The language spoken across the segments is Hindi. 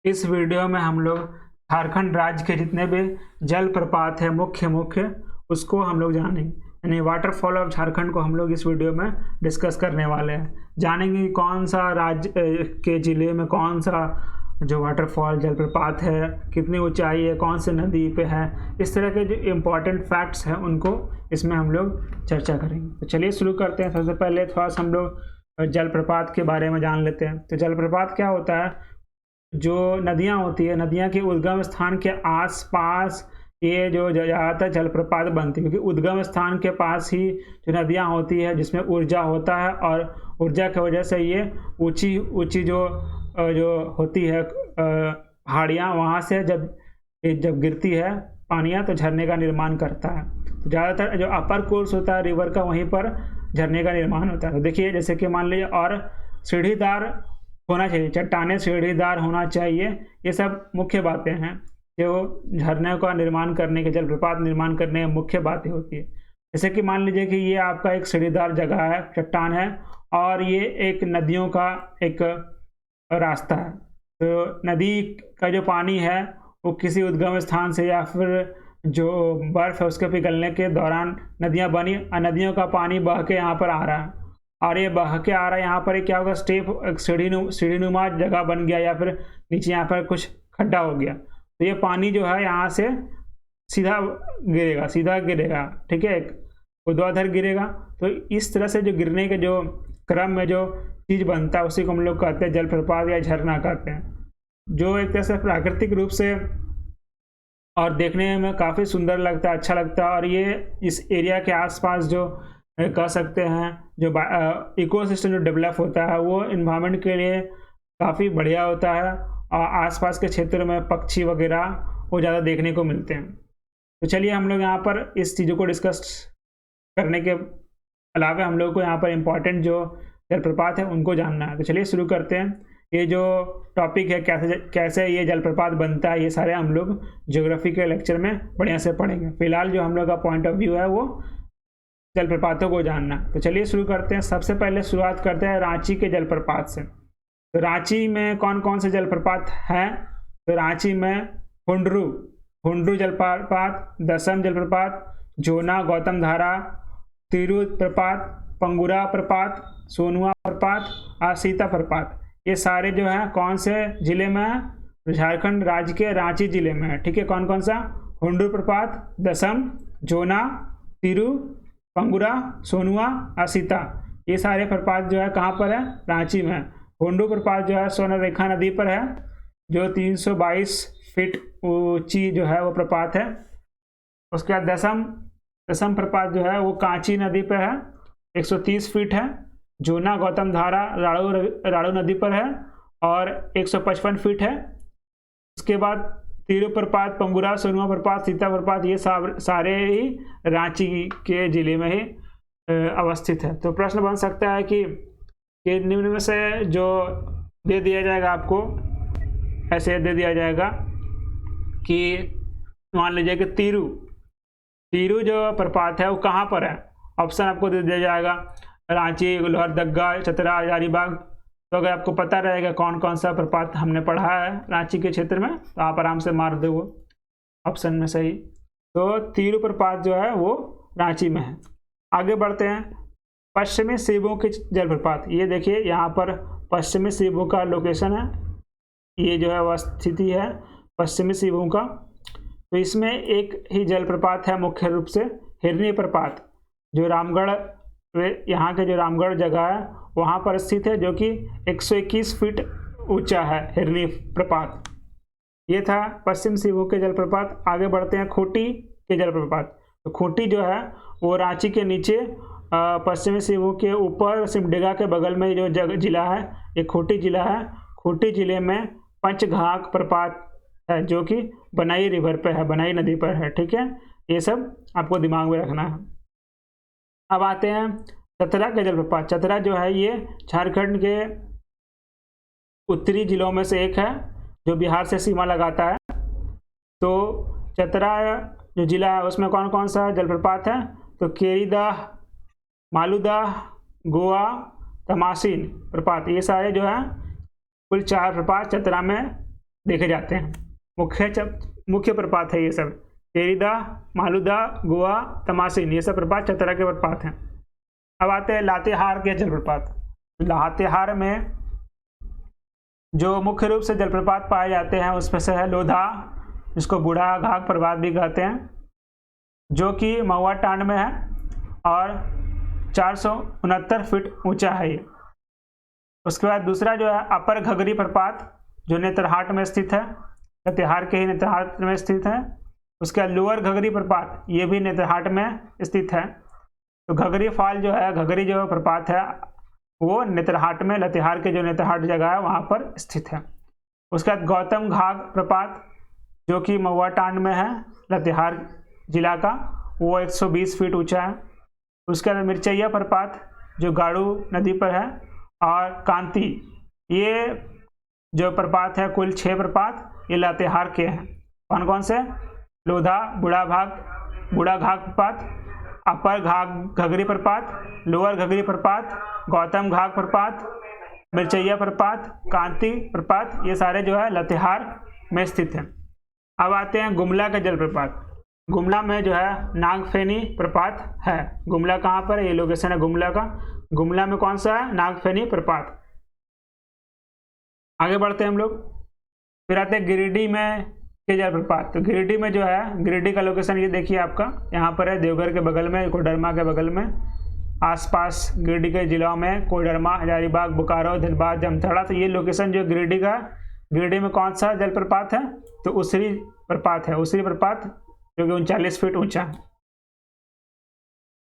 इस वीडियो में हम लोग झारखंड राज्य के जितने भी जलप्रपात है मुख्य उसको हम लोग जानेंगे, यानी वाटरफॉल ऑफ झारखंड को हम लोग इस वीडियो में डिस्कस करने वाले हैं। जानेंगे कि कौन सा राज्य के ज़िले में कौन सा जो वाटरफॉल जलप्रपात है, कितनी ऊंचाई है, कौन से नदी पे है। इस तरह के जो इम्पोर्टेंट फैक्ट्स हैं उनको इसमें हम लोग चर्चा करेंगे। तो चलिए शुरू करते हैं। सबसे पहले थोड़ा सा हम लोग जलप्रपात के बारे में जान लेते हैं। तो जलप्रपात क्या होता है? जो नदियाँ होती है, नदियाँ के उद्गम स्थान के आसपास ये जो ज़्यादातर जलप्रपात बनती है, क्योंकि उद्गम स्थान के पास ही जो नदियाँ होती है जिसमें ऊर्जा होता है, और ऊर्जा की वजह से ये ऊंची ऊंची जो होती है पहाड़ियाँ, वहाँ से जब गिरती है पानियाँ तो झरने का निर्माण करता है। तो ज़्यादातर जो अपर कोर्स होता है रिवर का, वहीं पर झरने का निर्माण होता है। तो देखिए, जैसे कि मान लीजिए, और सीढ़ीदार होना चाहिए, चट्टानें सीढ़ीदार होना चाहिए। ये सब मुख्य बातें हैं जो झरने का निर्माण करने के, जलप्रपात निर्माण करने में मुख्य बातें होती है। जैसे कि मान लीजिए कि ये आपका एक सीढ़ीदार जगह है, चट्टान है, और ये एक नदियों का एक रास्ता है। तो नदी का जो पानी है वो किसी उद्गम स्थान से या फिर जो बर्फ़ है उसके पिघलने के दौरान नदियाँ बनी, और नदियों का पानी बह के यहाँ पर आ रहा है, और ये बह के आ रहा है। यहाँ पर क्या होगा, स्टेप सीढ़ीनुमा जगह बन गया, या फिर नीचे यहाँ पर कुछ खड्डा हो गया। तो ये पानी जो है यहाँ से सीधा गिरेगा, ठीक है, ऊर्ध्वाधर गिरेगा। तो इस तरह से जो गिरने के जो क्रम में जो चीज़ बनता है उसी को हम लोग कहते हैं जलप्रपात या झरना कहते हैं, जो एक तरह से प्राकृतिक रूप से और देखने में काफ़ी सुंदर लगता है, अच्छा लगता है। और ये इस एरिया के आसपास जो कह सकते हैं जो इकोसिस्टम जो डेवलप होता है वो इन्वायरमेंट के लिए काफ़ी बढ़िया होता है, और आसपास के क्षेत्र में पक्षी वगैरह वो ज़्यादा देखने को मिलते हैं। तो चलिए हम लोग यहाँ पर इस चीज़ों को डिस्कस करने के अलावा हम लोग को यहाँ पर इम्पोर्टेंट जो जलप्रपात है उनको जानना है। तो चलिए शुरू करते हैं। ये जो टॉपिक है कैसे ये जलप्रपात बनता है, ये सारे हम लोग ज्योग्राफी के लेक्चर में बढ़िया से पढ़ेंगे। फिलहाल जो हम लोग का पॉइंट ऑफ व्यू है वो जलप्रपातों को जानना। तो चलिए शुरू करते हैं। सबसे पहले शुरुआत करते हैं रांची के जलप्रपात से। तो रांची में कौन कौन से जलप्रपात हैं? तो रांची में हुंड्रू जलप्रपात, दसम जलप्रपात, जोना गौतम धारा, तिरु प्रपात, पंगुरा प्रपात, सोनुआ प्रपात, आसीता प्रपात। ये सारे जो हैं कौन से ज़िले में हैं? झारखंड राज्य के रांची ज़िले में है, ठीक है। कौन कौन सा? हुंड्रू प्रपात, दसम, जोना, तिरु, पंगुरा, सोनुआ, आसीता। ये सारे प्रपात जो है कहाँ पर है? रांची में। हुंड्रू प्रपात जो है स्वर्णरेखा नदी पर है, जो 322 फीट ऊंची जो है वो प्रपात है। उसके बाद दसम प्रपात जो है वो कांची नदी पर है, 130 फीट है। जोना गौतम धारा राड़ू नदी पर है और 155 फीट है। उसके बाद तिरु प्रपात, पंगुरा, सोनुआ प्रपात, सीता प्रपात, ये सारे ही रांची के ज़िले में ही अवस्थित है। तो प्रश्न बन सकता है कि निम्न में से जो दे दिया जाएगा आपको, ऐसे दे दिया जाएगा कि मान लीजिए कि तिरु जो प्रपात है वो कहाँ पर है? ऑप्शन आपको दे दिया जाएगा रांची, लोहरदगा, चतरा, हजारीबाग। तो अगर आपको पता रहेगा कौन कौन सा प्रपात हमने पढ़ा है रांची के क्षेत्र में, तो आप आराम से मार दो वो ऑप्शन में सही। तो तिरु प्रपात जो है वो रांची में है। आगे बढ़ते हैं। पश्चिमी सिबू के जलप्रपात, ये देखिए यहाँ पर पश्चिमी सिबू का लोकेशन है, ये जो है वह स्थिति है पश्चिमी सिबू का। तो इसमें एक ही जलप्रपात है मुख्य रूप से, हिरनी प्रपात, जो रामगढ़, यहाँ के जो रामगढ़ जगह है वहाँ पर स्थित है, जो कि 121 फीट ऊंचा है हिरनी प्रपात। ये था पश्चिम सिबू के जलप्रपात। आगे बढ़ते हैं खूंटी के जलप्रपात। तो खूंटी जो है वो रांची के नीचे पश्चिमी सिबू के ऊपर सिमडेगा के बगल में जो जिला है ये खूंटी जिला है। खूंटी जिले में पंचघाघ प्रपात है, जो कि बनाई रिवर पे है, बनाई नदी पर है, ठीक है। ये सब आपको दिमाग में रखना है। अब आते हैं चतरा के जलप्रपात। चतरा जो है ये झारखंड के उत्तरी जिलों में से एक है, जो बिहार से सीमा लगाता है। तो चतरा जो जिला है उसमें कौन कौन सा जलप्रपात है? तो केरीदाह, मालूदाह, गोवा, तमासीन प्रपात, ये सारे जो है कुल 4 प्रपात चतरा में देखे जाते हैं। मुख्य प्रपात है ये सब, तेरीदा, मालूदा, गोवा, तमासिन, ये सब प्रपात चतरा के प्रपात हैं। अब आते हैं लातेहार के जलप्रपात। लातेहार में जो मुख्य रूप से जलप्रपात पाए जाते हैं उसमें से है लोधा, जिसको बूढ़ा घाघ प्रपात भी कहते हैं, जो कि महुआ टांड में है और 469 फीट ऊंचा है ये। उसके बाद दूसरा जो है अपर घघरी प्रपात, जो नेतरहाट में स्थित है, लातेहार के ही नेतरहाट में स्थित है। उसके बाद लोअर घघरी प्रपात, ये भी नेतरहाट में स्थित है। तो घघरी फाल जो है, घघरी जो प्रपात है वो नेतरहाट में, लातेहार के जो नेतरहाट जगह है वहाँ पर स्थित है। उसके बाद गौतम घाघ प्रपात, जो कि महुआ टांड में है, लातेहार जिला का, वो 120 फीट ऊंचा है। उसके बाद मिर्चैया प्रपात, जो गाड़ू नदी पर है, और कांति, ये जो प्रपात है कुल 6 प्रपात ये लातेहार के हैं। कौन कौन से? लोधा, बूढ़ा घाघ प्रपात, अपर घघरी प्रपात, लोअर घघरी प्रपात, गौतम घाघ प्रपात, मिर्चैया प्रपात, कांति प्रपात, ये सारे जो है लातेहार में स्थित हैं। अब आते हैं गुमला के जलप्रपात। गुमला में जो है नागफेनी प्रपात है। गुमला कहाँ पर है? ये लोकेशन है गुमला का। गुमला में कौन सा है? नागफेनी प्रपात। आगे बढ़ते हैं हम लोग, फिर आते हैं गिरिडीह में के जलप्रपात। तो गिरिडीह में जो है, गिरिडीह का लोकेशन ये देखिए आपका, यहाँ पर है, देवघर के बगल में, कोडरमा के बगल में। आसपास गिरिडीह के जिलों में कोडरमा, हजारीबाग, बोकारो, धनबाद, जामताड़ा, तो ये लोकेशन जो गिरिडीह का, गिरिडीह में कौन सा जलप्रपात है? तो उसरी प्रपात है। उसरी प्रपात जो कि 39 फीट ऊंचा है।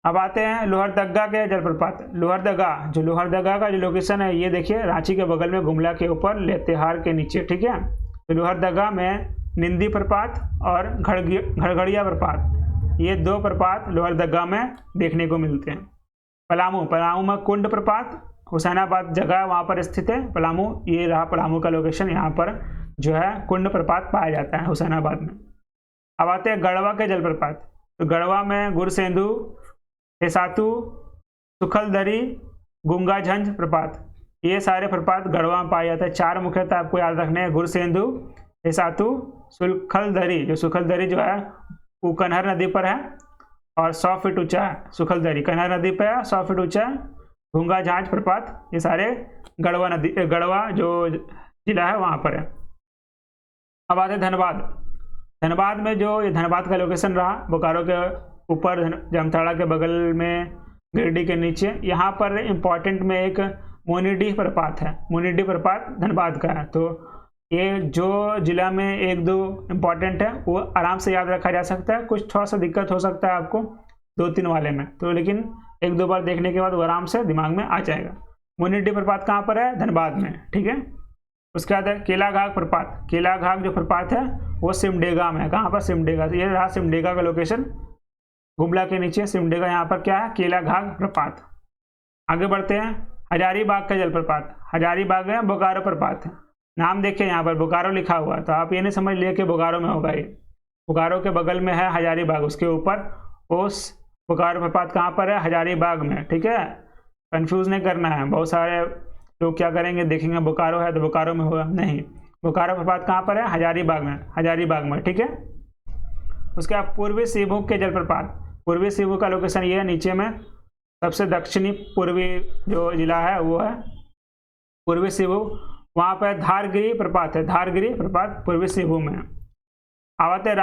अब आते हैं लोहरदगा के जलप्रपात। लोहरदगा का जो लोकेशन है ये देखिए, रांची के बगल में, गुमला के ऊपर, लातेहार के नीचे, ठीक है। तो लोहरदगा में निंदी प्रपात और घड़घड़िया प्रपात, ये 2 प्रपात लोहरदगा में देखने को मिलते हैं। पलामू में कुंड प्रपात, हुसैनाबाद जगह वहाँ पर स्थित है पलामू। ये रहा पलामू का लोकेशन, यहाँ पर जो है कुंड प्रपात पाया जाता है हुसैनाबाद में। अब आते हैं गढ़वा के जलप्रपात। तो गढ़वा में गुरसेंधु, हेसातु, सुखलदरी, गुंगाझंझ प्रपात, ये सारे प्रपात गढ़वा में पाए जाते हैं। 4 मुख्यतः आपको याद रखने हैं, गुरसेंधु, हेसातु, सुखलदरी। जो सुखलदरी जो है वो कन्हर नदी पर है और 100 फीट ऊंचा है। सुखलदरी कन्हर नदी पर है, 100 फीट ऊंचा है। गुंगाझांझ प्रपात, ये सारे गढ़वा जो जिला है वहाँ पर है। अब आते हैं धनबाद में जो ये धनबाद का लोकेशन रहा, बोकारो के ऊपर, जामताड़ा के बगल में, गिरिडीह के नीचे, यहाँ पर इम्पोर्टेंट में एक मोनीडीह प्रपात है। मोनीडीह प्रपात धनबाद का है। तो ये जो जिला में 1-2 इम्पॉर्टेंट है वो आराम से याद रखा जा सकता है। कुछ थोड़ा सा दिक्कत हो सकता है आपको 2-3 वाले में, तो लेकिन 1-2 बार देखने के बाद वो आराम से दिमाग में आ जाएगा। मोनीडीह प्रपात कहाँ पर है? धनबाद में, ठीक है। उसके बाद है केलाघाघ प्रपात। केलाघाघ जो प्रपात है वो सिमडेगा में है। कहाँ पर? सिमडेगा। ये रहा सिमडेगा का लोकेशन, गुमला के नीचे सिमडेगा, यहाँ पर क्या है? केलाघाघ प्रपात। आगे बढ़ते हैं, हजारीबाग का जलप्रपात। हजारीबाग में बोकारो प्रपात है। नाम देखिए यहाँ पर बोकारो लिखा हुआ है, तो आप ये नहीं समझ लिए कि बोकारो में होगा ये। बोकारो के बगल में है हजारीबाग, उसके ऊपर उस बोकारो प्रपात कहाँ पर है? हजारीबाग में, ठीक है। कंफ्यूज नहीं करना है। बहुत सारे लोग क्या करेंगे, देखेंगे बोकारो है तो बोकारो में होगा, नहीं। बोकारो प्रपात कहाँ पर है? हजारीबाग में, ठीक है। उसके बाद पूर्वी सिंहभूम के जलप्रपात। पूर्वी सिंहभूम का लोकेशन ये है, नीचे में सबसे दक्षिणी पूर्वी जो जिला है वो है पूर्वी सिंहभूम। वहाँ पर धारगिरी प्रपात है। धारगिरी प्रपात पूर्वी सिंहभूम में। अब आते हैं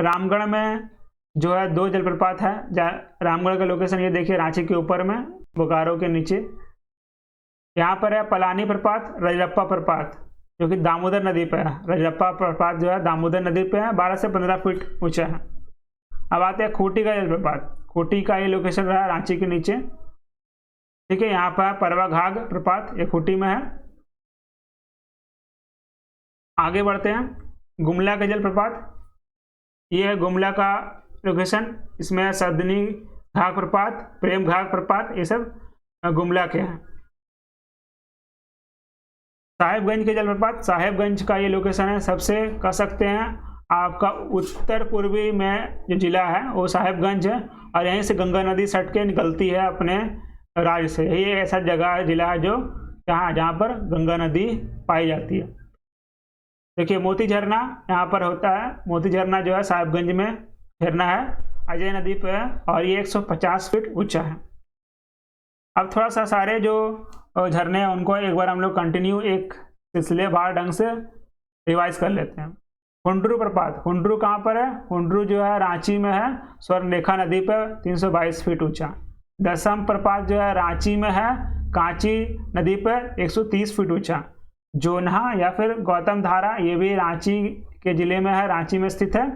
रामगढ़ में जो है 2 जलप्रपात है। रामगढ़ का लोकेशन ये देखिए, रांची के ऊपर में, बोकारो के नीचे। यहाँ पर है पलानी प्रपात, रजरप्पा प्रपात, जो कि दामोदर नदी पर है। रजरप्पा प्रपात जो है दामोदर नदी पे है, 12 से 15 फीट ऊंचा है। अब आते हैं खूंटी का जलप्रपात। खूंटी का ये लोकेशन रहा रांची के नीचे, ठीक है। यहाँ पर परवा घाघ प्रपात, ये खूंटी में है। आगे बढ़ते हैं, गुमला का जलप्रपात। ये है गुमला का लोकेशन, इसमें सदनी घाघ प्रपात, प्रेम घाघ प्रपात, ये सब गुमला के हैं। साहेबगंज के जलप्रपात। साहेबगंज का ये लोकेशन है, सबसे कह सकते हैं आपका उत्तर पूर्वी में जो जिला है वो साहेबगंज है, और यहीं से गंगा नदी सट के निकलती है अपने राज्य से। ये ऐसा जगह है, जिला है जो जहाँ पर गंगा नदी पाई जाती है। देखिए मोती झरना यहाँ पर होता है। मोती झरना जो है साहिबगंज में झरना है, अजय नदी पे है और ये 150 फीट ऊंचा है। अब थोड़ा सा सारे जो झरने हैं उनको एक बार हम लोग कंटिन्यू एक सिलसिलेवार ढंग से रिवाइज कर लेते हैं। हुंड्रू प्रपात, हुंड्रू कहाँ पर है? हुंड्रू जो है रांची में है, स्वर्णरेखा नदी पर 322 फीट ऊंचा। दसम प्रपात जो है रांची में है, कांची नदी पर 130 फीट ऊंचा। जोन्हा या फिर गौतम धारा ये भी रांची के जिले में है, रांची में स्थित है,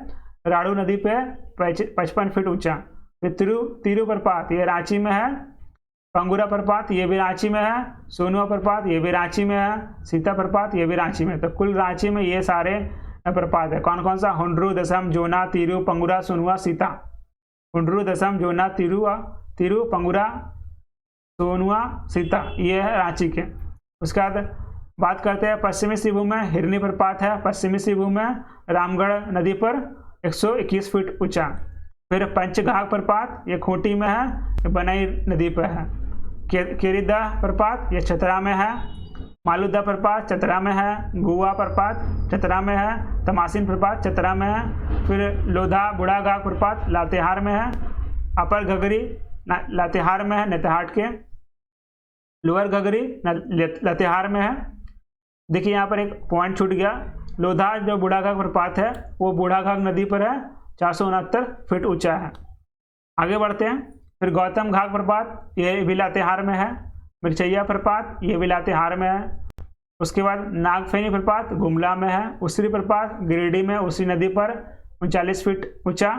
राड़ू नदी पे 55 फीट ऊंचा। फिर तिरु प्रपात ये रांची में है, पंगुरा प्रपात ये भी रांची में है, सोनुआ प्रपात ये भी रांची में है, सीता प्रपात ये भी रांची में। तो कुल रांची में ये सारे प्रपात है। कौन कौन सा? हुंड्रू, दसम, जोना, तिरु, पंगुरा, सोनुआ, सीता। हुंड्रू, दसम, जोना, तिरु, पंगुरा, सोनुआ, सीता, ये है रांची के। उसके बाद बात करते हैं पश्चिमी सिंहभूम में हिरनी प्रपात है, पश्चिमी सिंहभूम में रामगढ़ नदी पर 121 फीट ऊंचा। फिर पंचघाघ प्रपात ये खूंटी में है, बनई नदी पर है। केरीदा प्रपात ये चतरा में है। मालूदा प्रपात चतरा में है। गुआ प्रपात चतरा में है। तमासिन प्रपात चतरा में है। फिर लोधा बुढ़ाघाघ प्रपात लातेहार में है। अपर घगरी लातेहार में है, नेतरहाट के। लोअर घगरी लातेहार में है। देखिए यहाँ पर एक पॉइंट छूट गया। लोधा जो बुढ़ाघाघ प्रपात है वो बुढ़ाघाघ नदी पर है, 469 फीट ऊंचा है। आगे बढ़ते हैं। फिर गौतम घाघ प्रपात ये भी लातेहार में है। मिर्चैया प्रपात ये भी लातेहार में है। उसके बाद नागफेनी प्रपात गुमला में है। उसरी प्रपात गिरिडीह में उसी नदी पर 39 फीट ऊंचा।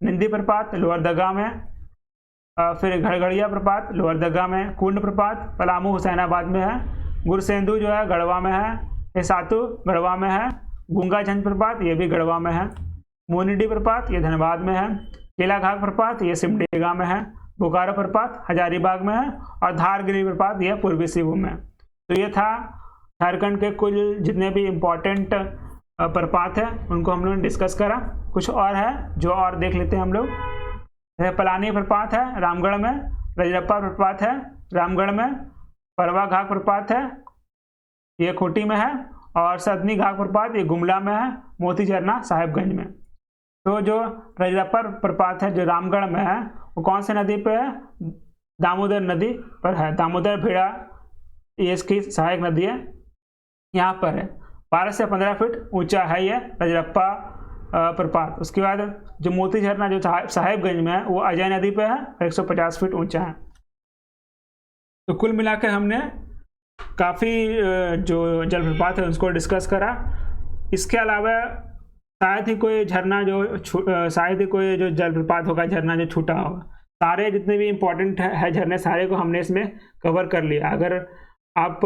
निंदी प्रपात लोअर दगा में। फिर घड़घड़िया प्रपात लोअर दगा में। कुंड प्रपात पलामू हुसैनाबाद में है। गुरसेंदु जो है गढ़वा में है। एसातु गढ़वा में है। गुंगा झंझ प्रपात ये भी गढ़वा में है। मोनिडी प्रपात ये धनबाद में है। केलाघाघ प्रपात ये सिमडेगा में है। बोकारो प्रपात हजारीबाग में है। और धारगिरी प्रपात यह पूर्वी सिंहभूम में। तो ये था झारखंड के कुल जितने भी इम्पोर्टेंट प्रपात है उनको हम लोगों ने डिस्कस करा। कुछ और है जो और देख लेते हैं हम लोग। पलानी प्रपात है रामगढ़ में। रजरप्पा प्रपात है रामगढ़ में। परवा घाघ प्रपात है ये खूंटी में है। और सदनी घाघ प्रपात ये गुमला में है। मोती झरना साहिबगंज में। तो जो रजरप्पा प्रपात है जो रामगढ़ में है वो कौन सी नदी पे है? दामोदर नदी पर है। दामोदर भेड़ा ये इसकी सहायक नदी है, यहाँ पर है। 12 से 15 फीट ऊंचा है ये रजरप्पा प्रपात। उसके बाद जो मोती झरना जो साहिबगंज में है वो अजय नदी पे है, 150 फीट ऊंचा है। तो कुल मिलाकर हमने काफ़ी जो जलप्रपात है उसको डिस्कस करा। इसके अलावा शायद ही कोई झरना शायद ही कोई जो जलप्रपात होगा, झरना जो छूटा होगा। सारे जितने भी इम्पोर्टेंट है झरने सारे को हमने इसमें कवर कर लिया। अगर आप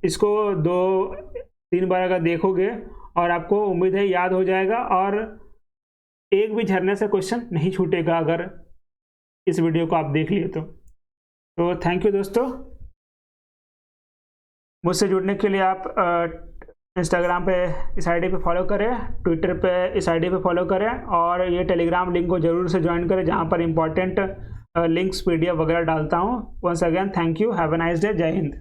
इसको 2-3 बार अगर देखोगे और आपको उम्मीद है याद हो जाएगा और एक भी झरने से क्वेश्चन नहीं छूटेगा अगर इस वीडियो को आप देख लिए तो थैंक यू दोस्तों। मुझसे जुड़ने के लिए आप इंस्टाग्राम पे इस आईडी पे फॉलो करें, ट्विटर पे इस आईडी पे फॉलो करें और ये टेलीग्राम लिंक को ज़रूर से ज्वाइन करें जहाँ पर इंपॉर्टेंट लिंक्स PDF वगैरह डालता हूँ। Once again thank you, have a nice day, Jai Hind.